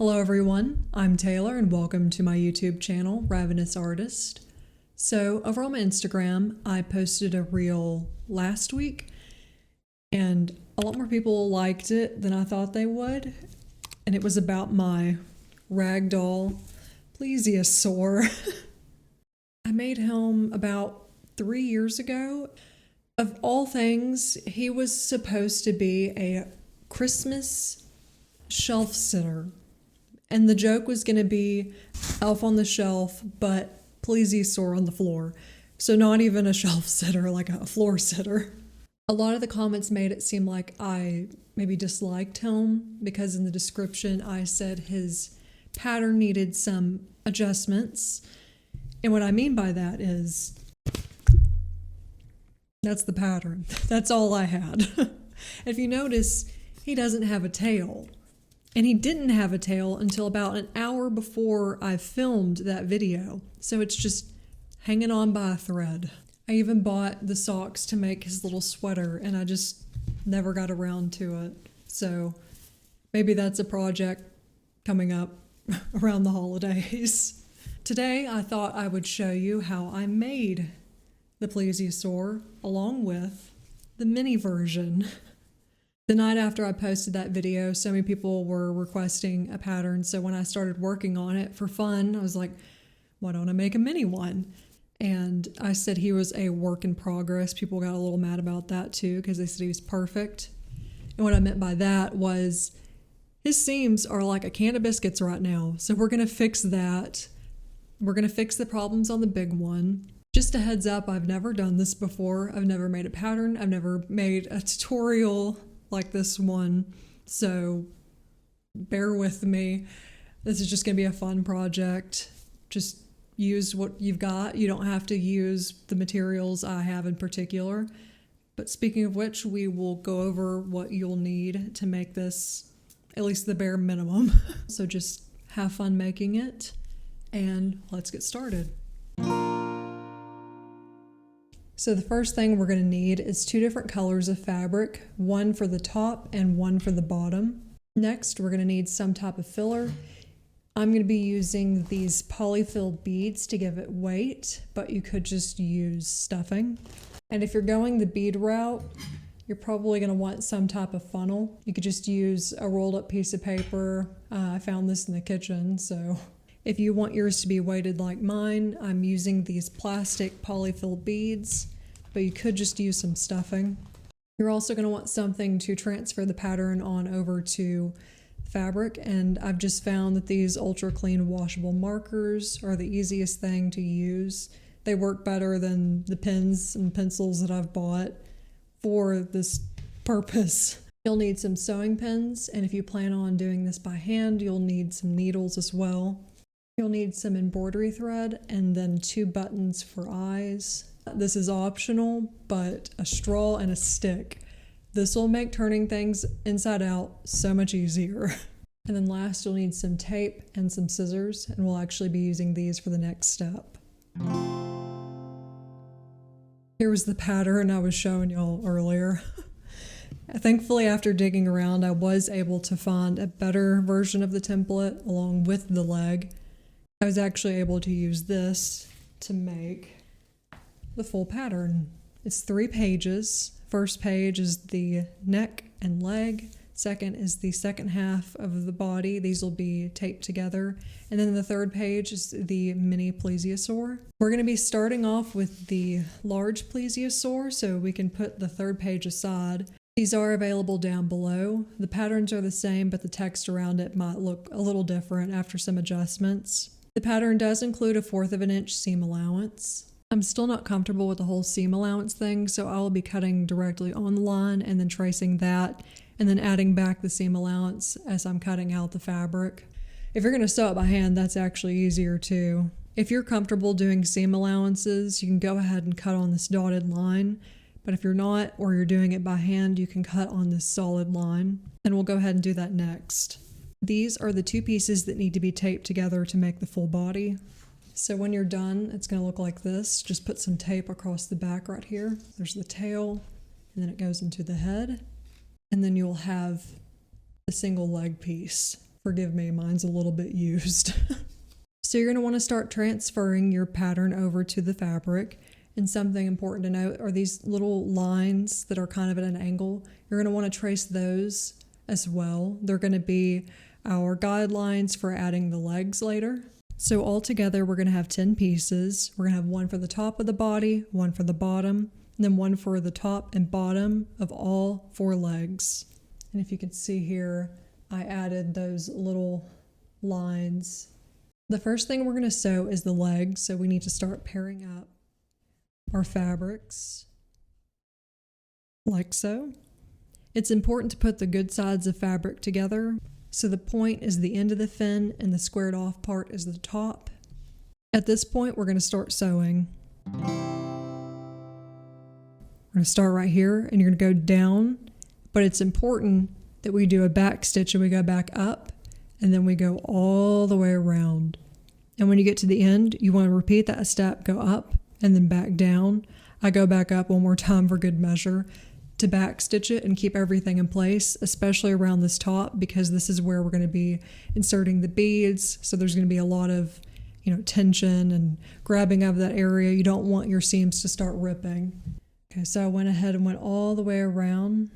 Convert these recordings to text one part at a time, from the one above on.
Hello everyone, I'm Taylor and welcome to my YouTube channel, Ravenous Artist. So over on my Instagram, I posted a reel last week and a lot more people liked it than I thought they would. And it was about my ragdoll Plesiosaur. I made him about 3 years ago. Of all things, he was supposed to be a Christmas shelf sitter. And the joke was going to be Elf on the Shelf, but Plesiosaur on the floor. So not even a shelf sitter, like a floor sitter. A lot of the comments made it seem like I maybe disliked him because in the description I said his pattern needed some adjustments. And what I mean by that is that's the pattern. That's all I had. If you notice, he doesn't have a tail. And he didn't have a tail until about an hour before I filmed that video. So it's just hanging on by a thread. I even bought the socks to make his little sweater and I just never got around to it. So maybe that's a project coming up around the holidays. Today I thought I would show you how I made the Plesiosaur along with the mini version. The night after I posted that video, so many people were requesting a pattern. So when I started working on it for fun, I was like, why don't I make a mini one? And I said he was a work in progress. People got a little mad about that too because they said he was perfect. And what I meant by that was his seams are like a can of biscuits right now. So we're going to fix that. We're going to fix the problems on the big one. Just a heads up, I've never done this before. I've never made a pattern. I've never made a tutorial like this one, so bear with me. This is just gonna be a fun project. Just use what you've got. You don't have to use the materials I have in particular. But speaking of which, we will go over what you'll need to make this, at least the bare minimum. So just have fun making it, and let's get started. So the first thing we're going to need is 2 different colors of fabric, one for the top and one for the bottom. Next, we're going to need some type of filler. I'm going to be using these polyfill beads to give it weight, but you could just use stuffing. And if you're going the bead route, you're probably going to want some type of funnel. You could just use a rolled up piece of paper. I found this in the kitchen, so if you want yours to be weighted like mine, I'm using these plastic polyfill beads, but you could just use some stuffing. You're also going to want something to transfer the pattern on over to fabric, and I've just found that these ultra clean washable markers are the easiest thing to use. They work better than the pens and pencils that I've bought for this purpose. You'll need some sewing pins, and if you plan on doing this by hand, you'll need some needles as well. You'll need some embroidery thread and then 2 buttons for eyes. This is optional, but a straw and a stick. This will make turning things inside out so much easier. And then last, you'll need some tape and some scissors, and we'll actually be using these for the next step. Here was the pattern I was showing y'all earlier. Thankfully, after digging around, I was able to find a better version of the template along with the leg. I was actually able to use this to make the full pattern. It's 3 pages. First page is the neck and leg. Second is the second half of the body. These will be taped together. And then the third page is the mini Plesiosaur. We're going to be starting off with the large Plesiosaur, so we can put the third page aside. These are available down below. The patterns are the same, but the text around it might look a little different after some adjustments. The pattern does include a 1/4 of an inch seam allowance. I'm still not comfortable with the whole seam allowance thing, so I'll be cutting directly on the line and then tracing that and then adding back the seam allowance as I'm cutting out the fabric. If you're going to sew it by hand, that's actually easier too. If you're comfortable doing seam allowances, you can go ahead and cut on this dotted line, but if you're not, or you're doing it by hand, you can cut on this solid line, and we'll go ahead and do that next. These are the 2 pieces that need to be taped together to make the full body. So when you're done, it's going to look like this. Just put some tape across the back right here. There's the tail, and then it goes into the head. And then you'll have a single leg piece. Forgive me, mine's a little bit used. So you're going to want to start transferring your pattern over to the fabric. And something important to note are these little lines that are kind of at an angle. You're going to want to trace those as well. They're going to be our guidelines for adding the legs later. So altogether, we're going to have 10 pieces. We're going to have one for the top of the body, one for the bottom, and then one for the top and bottom of all 4 legs. And if you can see here, I added those little lines. The first thing we're going to sew is the legs, so we need to start pairing up our fabrics like so. It's important to put the good sides of fabric together. So the point is the end of the fin and the squared off part is the top. At this point, we're going to start sewing. We're going to start right here and you're going to go down, but it's important that we do a back stitch and we go back up and then we go all the way around. And when you get to the end, you want to repeat that step, go up and then back down. I go back up one more time for good measure to back stitch it and keep everything in place, especially around this top, because this is where we're going to be inserting the beads. So there's going to be a lot of, tension and grabbing of that area. You don't want your seams to start ripping. Okay, so I went ahead and went all the way around.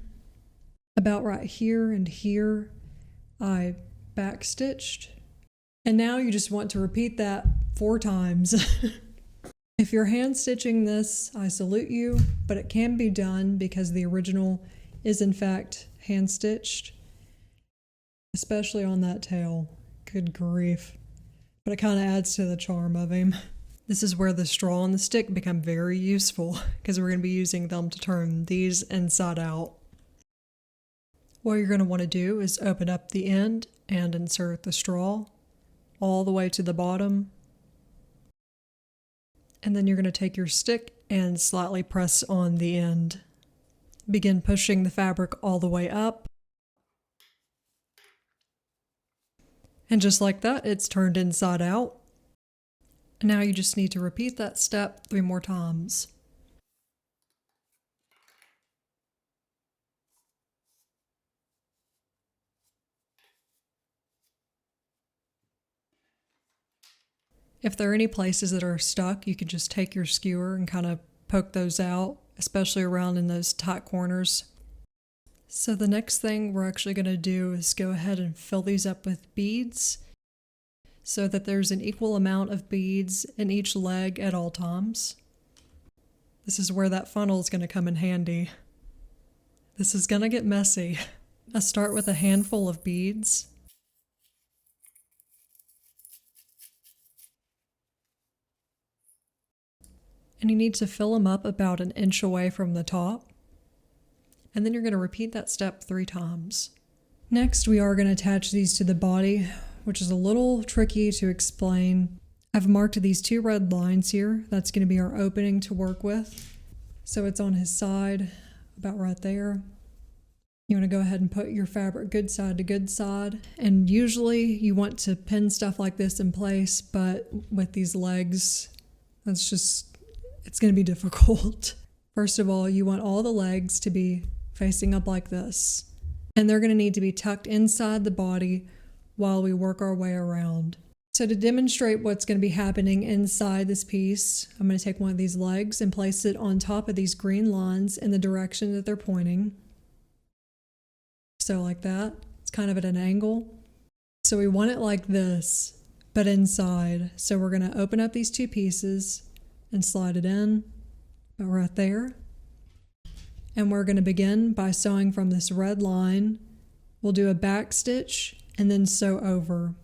About right here and here, I back stitched. And now you just want to repeat that 4 times. If you're hand stitching this, I salute you, but it can be done because the original is in fact hand stitched, especially on that tail. Good grief. But it kind of adds to the charm of him. This is where the straw and the stick become very useful because we're going to be using them to turn these inside out. What you're going to want to do is open up the end and insert the straw all the way to the bottom. And then you're going to take your stick and slightly press on the end. Begin pushing the fabric all the way up. And just like that, it's turned inside out. And now you just need to repeat that step 3 more times. If there are any places that are stuck, you can just take your skewer and kind of poke those out, especially around in those tight corners. So the next thing we're actually going to do is go ahead and fill these up with beads so that there's an equal amount of beads in each leg at all times. This is where that funnel is going to come in handy. This is going to get messy. I start with a handful of beads. And you need to fill them up about 1 inch away from the top. And then you're going to repeat that step 3 times. Next, we are going to attach these to the body, which is a little tricky to explain. I've marked these 2 red lines here. That's going to be our opening to work with. So it's on his side, about right there. You want to go ahead and put your fabric good side to good side. And usually you want to pin stuff like this in place, but with these legs, it's going to be difficult. First of all, you want all the legs to be facing up like this. And they're going to need to be tucked inside the body while we work our way around. So to demonstrate what's going to be happening inside this piece, I'm going to take one of these legs and place it on top of these green lines in the direction that they're pointing. So like that. It's kind of at an angle. So we want it like this, but inside. So we're going to open up these 2 pieces and slide it in, about right there. And we're going to begin by sewing from this red line. We'll do a back stitch and then sew over.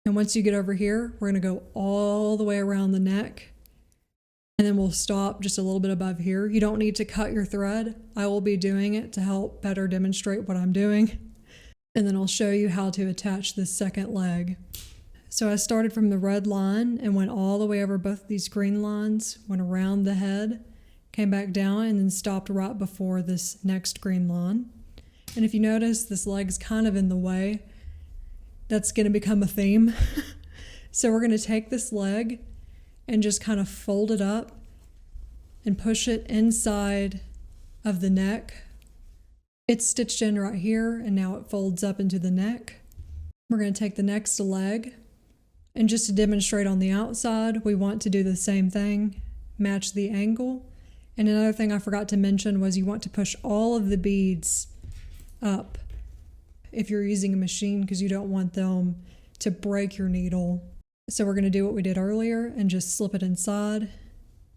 And once you get over here, we're going to go all the way around the neck. And then we'll stop just a little bit above here. You don't need to cut your thread. I will be doing it to help better demonstrate what I'm doing. And then I'll show you how to attach this second leg. So I started from the red line and went all the way over both these green lines, went around the head, came back down, and then stopped right before this next green line. And if you notice, this leg's kind of in the way. That's going to become a theme. So we're going to take this leg and just kind of fold it up and push it inside of the neck. It's stitched in right here, and now it folds up into the neck. We're going to take the next leg, and just to demonstrate on the outside, we want to do the same thing, match the angle. And another thing I forgot to mention was you want to push all of the beads up if you're using a machine, because you don't want them to break your needle. So we're going to do what we did earlier and just slip it inside.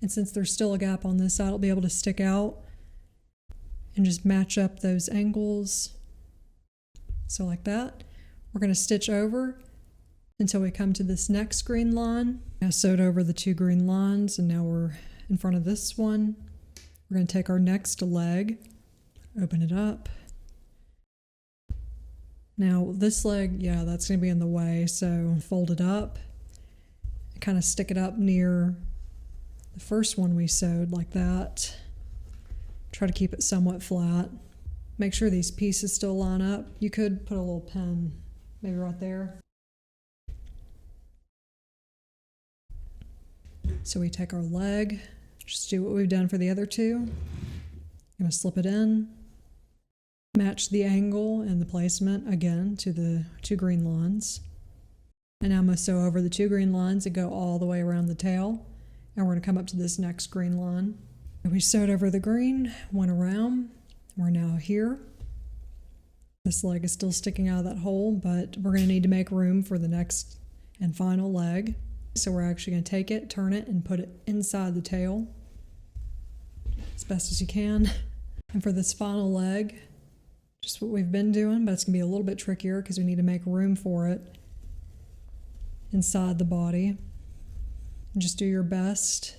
And since there's still a gap on this side, it'll be able to stick out and just match up those angles. So like that. We're going to stitch over until we come to this next green line. I sewed over the 2 green lines, and now we're in front of this one. We're going to take our next leg, open it up. Now this leg, yeah, that's going to be in the way, so fold it up, kind of stick it up near the first one we sewed like that. Try to keep it somewhat flat. Make sure these pieces still line up. You could put a little pin, maybe right there. So we take our leg, just do what we've done for the other 2. I'm going to slip it in, match the angle and the placement again to the 2 green lines. And now I'm going to sew over the 2 green lines and go all the way around the tail. And we're going to come up to this next green line. And we sewed over the green, went around. We're now here. This leg is still sticking out of that hole, but we're going to need to make room for the next and final leg. So we're actually going to take it, turn it, and put it inside the tail as best as you can. And for this final leg, just what we've been doing, but it's going to be a little bit trickier because we need to make room for it inside the body. And just do your best.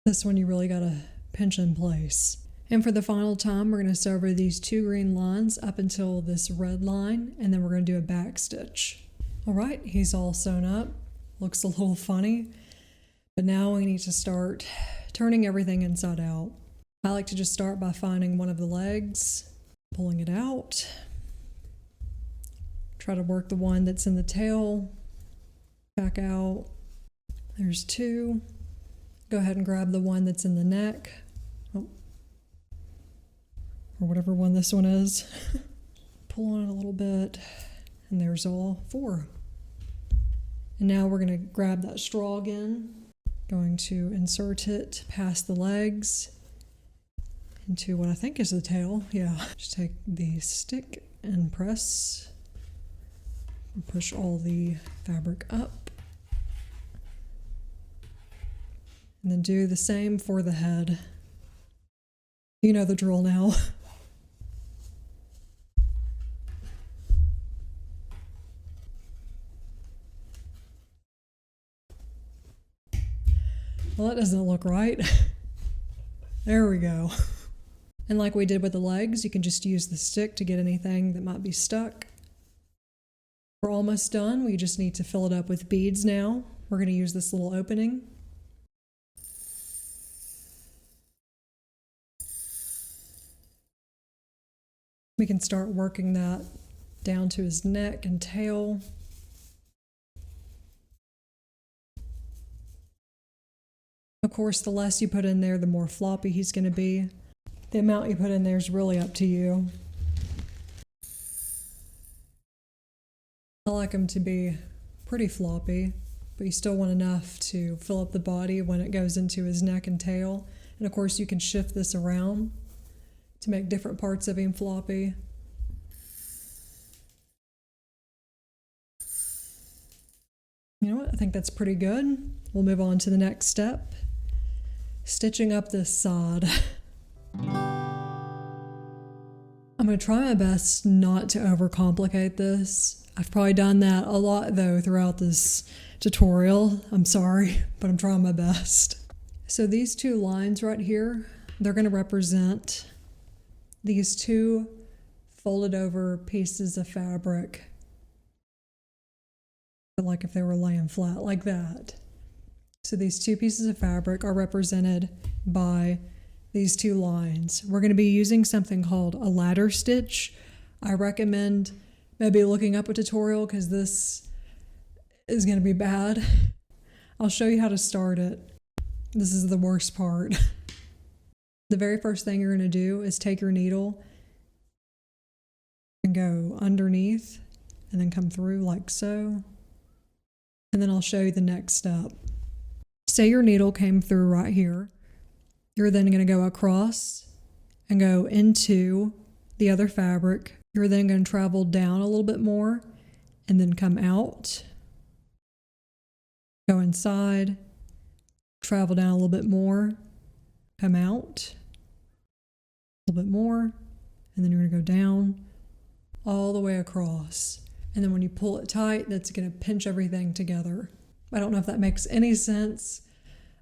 This one you really got to pinch in place. And for the final time, we're going to sew over these 2 green lines up until this red line, and then we're going to do a back stitch. All right, he's all sewn up. Looks a little funny, but now we need to start turning everything inside out. I like to just start by finding one of the legs, pulling it out, try to work the one that's in the tail back out. There's 2. Go ahead and grab the one that's in the neck, or whatever one this one is. Pull on it a little bit, and there's all 4. And now we're going to grab that straw again, going to insert it past the legs into what I think is the tail. Yeah, just take the stick and press and push all the fabric up. And then do the same for the head. You know the drill now. Well, that doesn't look right. There we go. And like we did with the legs, you can just use the stick to get anything that might be stuck. We're almost done. We just need to fill it up with beads now. We're going to use this little opening. We can start working that down to his neck and tail. Of course, the less you put in there, the more floppy he's going to be. The amount you put in there is really up to you. I like him to be pretty floppy, but you still want enough to fill up the body when it goes into his neck and tail. And of course, you can shift this around to make different parts of him floppy. You know what? I think that's pretty good. We'll move on to the next step. Stitching up this side. I'm going to try my best not to overcomplicate this. I've probably done that a lot though throughout this tutorial. I'm sorry, but I'm trying my best. So these 2 lines right here, they're going to represent these 2 folded over pieces of fabric. Like if they were laying flat like that. So these 2 pieces of fabric are represented by these 2 lines. We're going to be using something called a ladder stitch. I recommend maybe looking up a tutorial because this is going to be bad. I'll show you how to start it. This is the worst part. The very first thing you're going to do is take your needle and go underneath and then come through like so. And then I'll show you the next step. Say your needle came through right here. You're then going to go across and go into the other fabric. You're then going to travel down a little bit more and then come out. Go inside, travel down a little bit more, come out, a little bit more, and then you're going to go down all the way across. And then when you pull it tight, that's going to pinch everything together. I don't know if that makes any sense.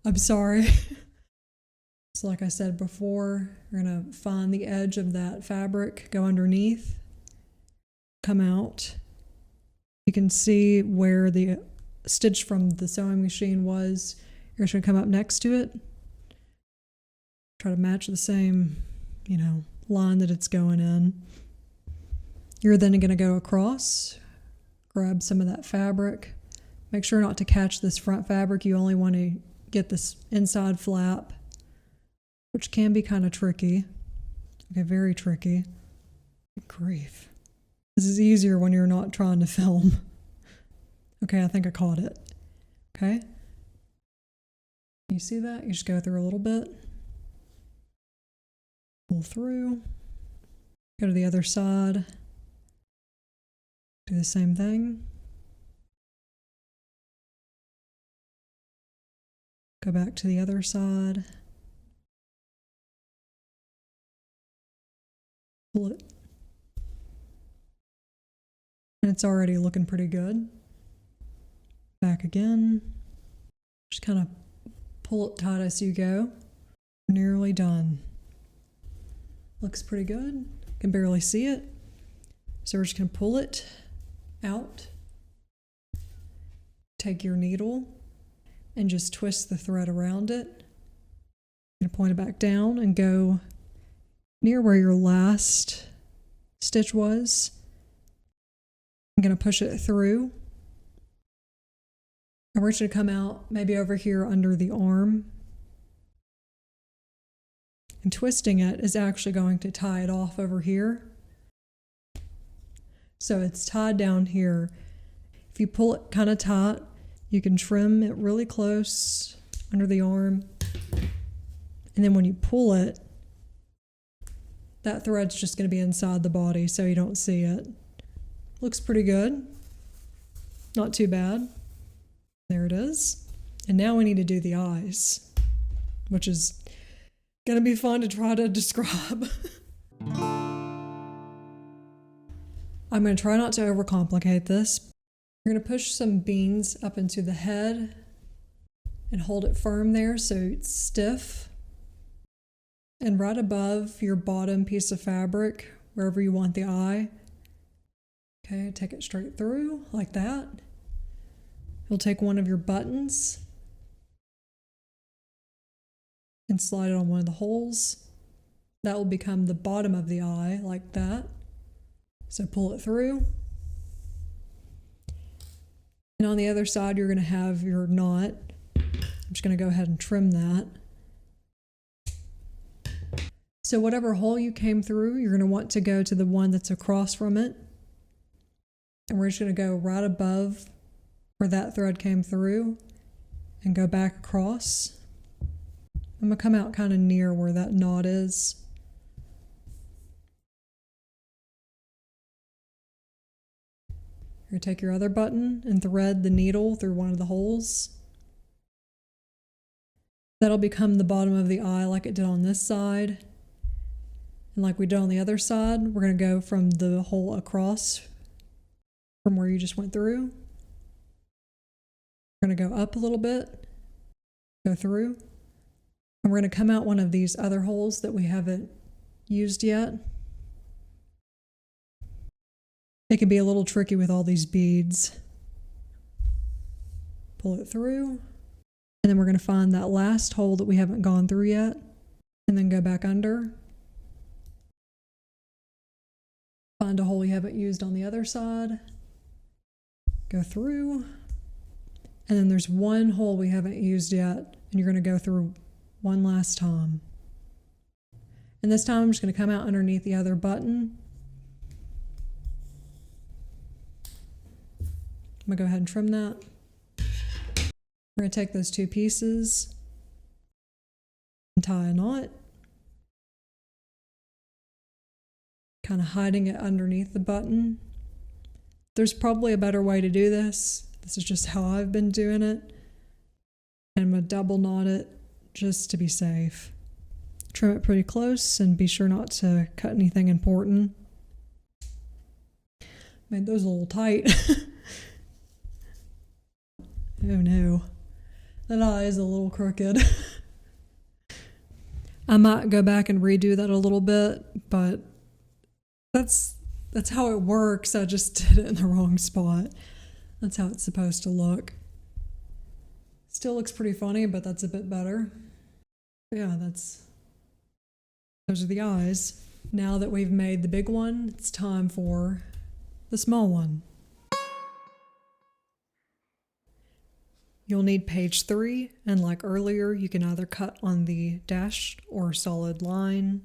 I'm sorry. So like I said before, you're going to find the edge of that fabric, go underneath, come out. You can see where the stitch from the sewing machine was. You're just going to come up next to it. Try to match the same, line that it's going in. You're then going to go across, grab some of that fabric. Make sure not to catch this front fabric. You only want to get this inside flap, which can be kind of tricky. Okay, very tricky. Good grief. This is easier when you're not trying to film. Okay, I think I caught it. Okay. You see that? You just go through a little bit. Pull through. Go to the other side. Do the same thing. Go back to the other side. Pull it. And it's already looking pretty good. Back again. Just kind of pull it tight as you go. Nearly done. Looks pretty good. Can barely see it. So we're just going to pull it out. Take your needle and just twist the thread around it. You're going to point it back down and go near where your last stitch was. I'm going to push it through. And we're just going to come out maybe over here under the arm. And twisting it is actually going to tie it off over here. So it's tied down here. If you pull it kind of tight, you can trim it really close under the arm. And then when you pull it, that thread's just going to be inside the body so you don't see it. Looks pretty good. Not too bad. There it is. And now we need to do the eyes, which is going to be fun to try to describe. I'm going to try not to overcomplicate this. You're going to push some beans up into the head and hold it firm there so it's stiff. And right above your bottom piece of fabric, wherever you want the eye, okay, take it straight through like that. You'll take one of your buttons and slide it on one of the holes. That will become the bottom of the eye like that. So pull it through. And on the other side, you're going to have your knot. I'm just going to go ahead and trim that. So whatever hole you came through, you're going to want to go to the one that's across from it. And we're just going to go right above where that thread came through and go back across. I'm going to come out kind of near where that knot is. You're going to take your other button and thread the needle through one of the holes. That'll become the bottom of the eye like it did on this side. And like we did on the other side, we're going to go from the hole across from where you just went through. We're going to go up a little bit, go through, and we're going to come out one of these other holes that we haven't used yet. It can be a little tricky with all these beads. Pull it through, and then we're going to find that last hole that we haven't gone through yet, and then go back under. Find a hole you haven't used on the other side, go through, and then there's one hole we haven't used yet, and you're going to go through one last time. And this time I'm just going to come out underneath the other button gonna go ahead and trim that. We're gonna take those two pieces and tie a knot, kind of hiding it underneath the button. There's probably a better way to do this. This is just how I've been doing it. And I'm gonna double knot it just to be safe. Trim it pretty close and be sure not to cut anything important. Made those a little tight. Oh no, that eye is a little crooked. I might go back and redo that a little bit, but that's how it works. I just did it in the wrong spot. That's how it's supposed to look. Still looks pretty funny, but that's a bit better. Yeah, those are the eyes. Now that we've made the big one, it's time for the small one. You'll need page 3, and like earlier, you can either cut on the dashed or solid line.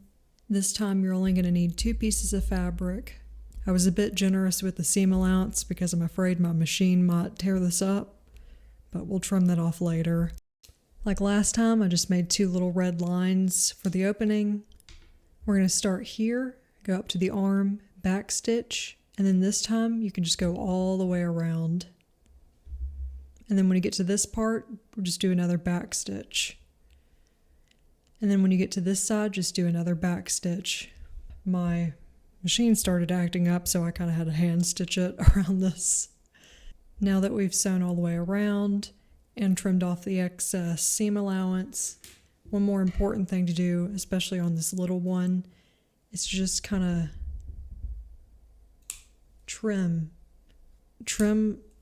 This time you're only going to need 2 pieces of fabric. I was a bit generous with the seam allowance because I'm afraid my machine might tear this up, but we'll trim that off later. Like last time, I just made 2 little red lines for the opening. We're going to start here, go up to the arm, back stitch, and then this time you can just go all the way around. And then when you get to this part, we'll just do another back stitch. And then when you get to this side, just do another back stitch. My machine started acting up, so I kind of had to hand stitch it around this. Now that we've sewn all the way around and trimmed off the excess seam allowance, one more important thing to do, especially on this little one, is just kind of trim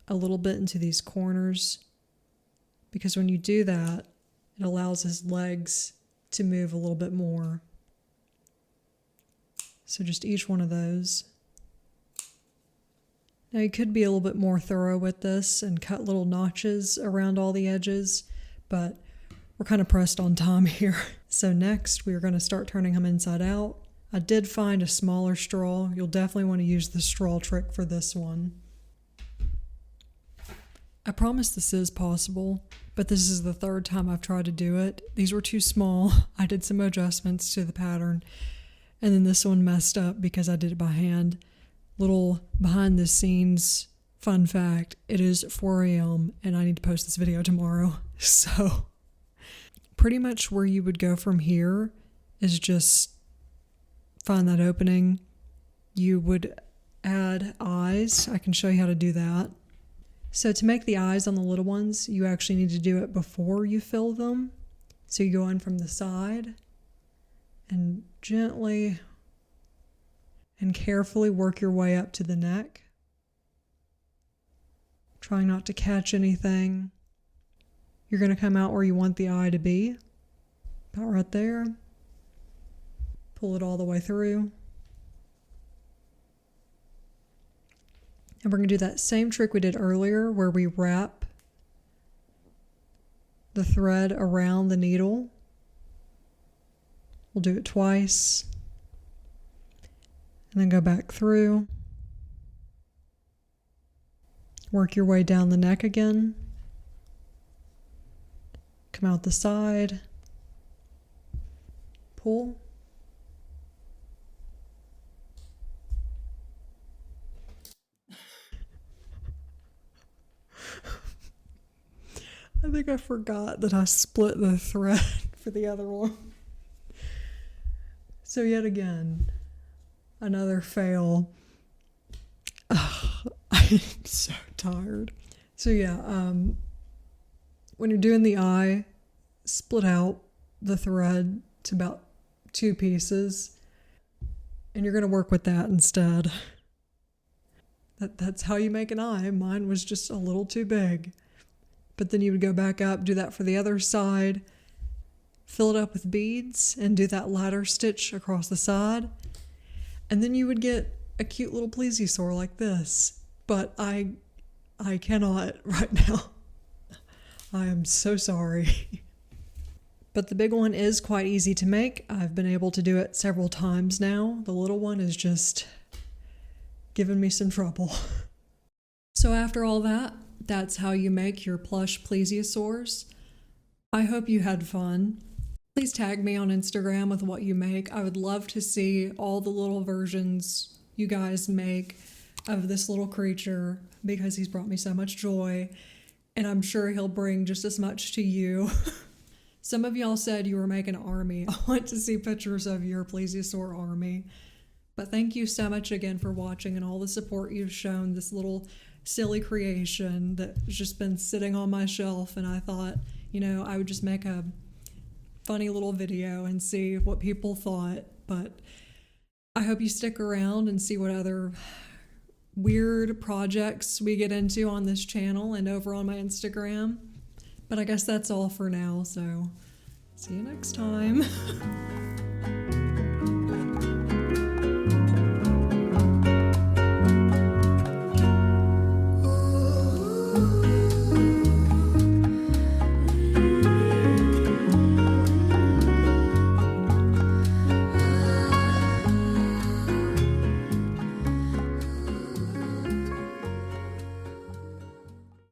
a little bit into these corners, because when you do that, it allows his legs to move a little bit more. So just each one of those. Now you could be a little bit more thorough with this and cut little notches around all the edges, but we're kind of pressed on time here. So next we're going to start turning him inside out. I did find a smaller straw. You'll definitely want to use the straw trick for this one. I promise this is possible, but this is the 3rd time I've tried to do it. These were too small. I did some adjustments to the pattern, and then this one messed up because I did it by hand. Little behind the scenes fun fact, it is 4 a.m. and I need to post this video tomorrow. So pretty much where you would go from here is just find that opening. You would add eyes. I can show you how to do that. So to make the eyes on the little ones, you actually need to do it before you fill them. So you go in from the side and gently and carefully work your way up to the neck. Trying not to catch anything. You're going to come out where you want the eye to be, about right there. Pull it all the way through. And we're going to do that same trick we did earlier where we wrap the thread around the needle. We'll do it twice. And then go back through. Work your way down the neck again. Come out the side. Pull. I think I forgot that I split the thread for the other one. So yet again, another fail. I'm so tired. So yeah, when you're doing the eye, split out the thread to about 2 pieces, and you're going to work with that instead. That's how you make an eye. Mine was just a little too big. But then you would go back up, do that for the other side, fill it up with beads, and do that ladder stitch across the side. And then you would get a cute little plesiosaur like this. But I cannot right now. I am so sorry. But the big one is quite easy to make. I've been able to do it several times now. The little one is just giving me some trouble. So after all that, that's how you make your plush plesiosaurs. I hope you had fun. Please tag me on Instagram with what you make. I would love to see all the little versions you guys make of this little creature because he's brought me so much joy, and I'm sure he'll bring just as much to you. Some of y'all said you were making an army. I want to see pictures of your plesiosaur army. But thank you so much again for watching and all the support you've shown this little silly creation that's just been sitting on my shelf, and I thought, you know, I would just make a funny little video and see what people thought. But I hope you stick around and see what other weird projects we get into on this channel and over on my Instagram. But I guess that's all for now, so see you next time.